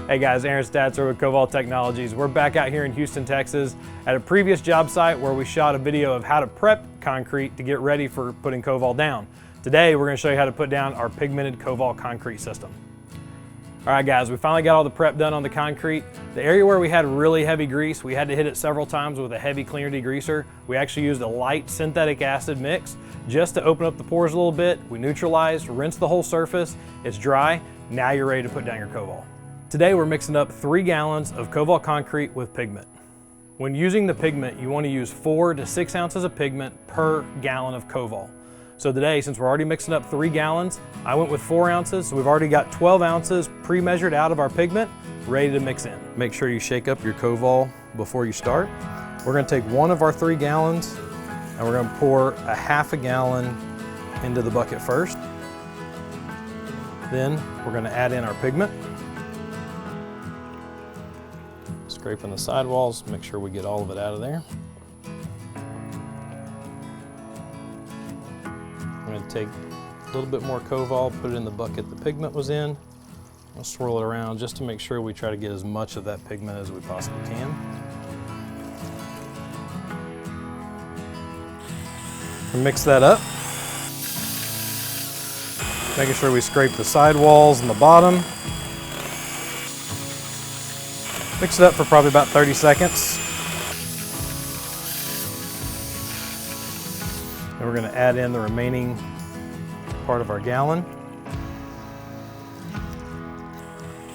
Hey guys, Aaron Statzer with Cobalt Technologies. We're back out here in Houston, Texas at a previous job site where we shot a video of how to prep concrete to get ready for putting Cobalt down. Today we're going to show you how to put down our pigmented Cobalt concrete system. All right guys, we finally got all the prep done on the concrete. The area where we had really heavy grease, we had to hit it several times with a heavy cleaner degreaser. We actually used a light synthetic acid mix just to open up the pores a little bit. We neutralized, rinsed the whole surface. It's dry. Now you're ready to put down your Cobalt. Today we're mixing up 3 gallons of Cobalt concrete with pigment. When using the pigment, you want to use 4 to 6 ounces of pigment per gallon of Cobalt. So today, since we're already mixing up 3 gallons, I went with 4 ounces. So we've already got 12 ounces pre-measured out of our pigment, ready to mix in. Make sure you shake up your Cobalt before you start. We're going to take 1 of our 3 gallons and we're going to pour a half a gallon into the bucket first. Then we're going to add in our pigment. Scraping the sidewalls, make sure we get all of it out of there. I'm going to take a little bit more Cobalt, put it in the bucket the pigment was in. I'll swirl it around just to make sure we try to get as much of that pigment as we possibly can. And mix that up. Making sure we scrape the sidewalls and the bottom. Mix it up for probably about 30 seconds. Then we're going to add in the remaining part of our gallon.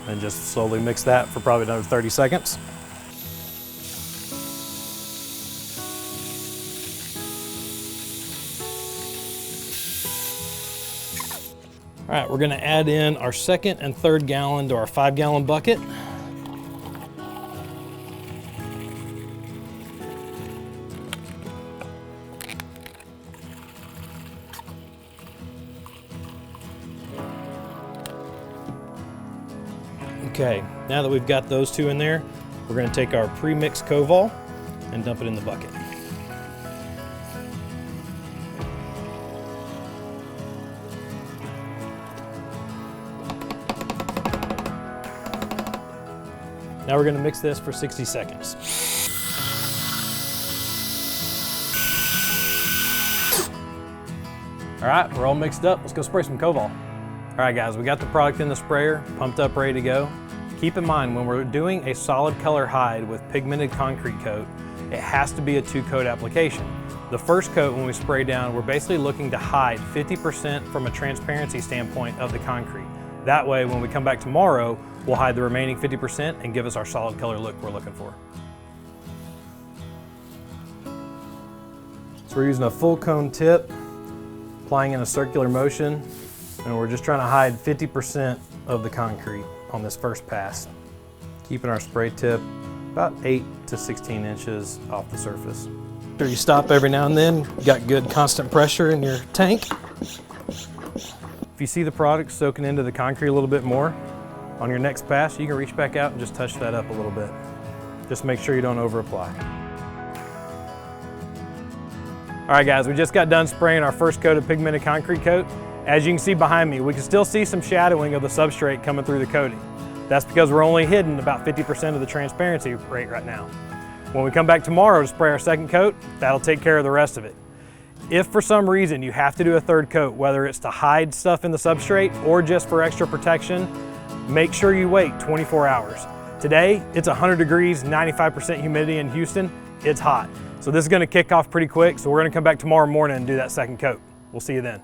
And just slowly mix that for probably another 30 seconds. All right, we're going to add in our 2nd and 3rd gallon to our 5-gallon bucket. Okay, now that we've got those 2 in there, we're going to take our pre-mixed Cobalt and dump it in the bucket. Now we're going to mix this for 60 seconds. All right, we're all mixed up. Let's go spray some Cobalt. All right guys, we got the product in the sprayer, pumped up, ready to go. Keep in mind, when we're doing a solid color hide with pigmented concrete coat, it has to be a 2-coat application. The first coat, when we spray down, we're basically looking to hide 50% from a transparency standpoint of the concrete. That way, when we come back tomorrow, we'll hide the remaining 50% and give us our solid color look we're looking for. So we're using a full cone tip, applying in a circular motion, and we're just trying to hide 50% of the concrete on this first pass. Keeping our spray tip about 8 to 16 inches off the surface. Sure you stop every now and then, you got good constant pressure in your tank. If you see the product soaking into the concrete a little bit more, on your next pass, you can reach back out and just touch that up a little bit. Just make sure you don't over apply. All right guys, we just got done spraying our first coat of pigmented concrete coat. As you can see behind me, we can still see some shadowing of the substrate coming through the coating. That's because we're only hidden about 50% of the transparency rate right now. When we come back tomorrow to spray our 2nd coat, that'll take care of the rest of it. If for some reason you have to do a 3rd coat, whether it's to hide stuff in the substrate or just for extra protection, make sure you wait 24 hours. Today, it's 100 degrees, 95% humidity in Houston. It's hot. So this is going to kick off pretty quick, so we're going to come back tomorrow morning and do that 2nd coat. We'll see you then.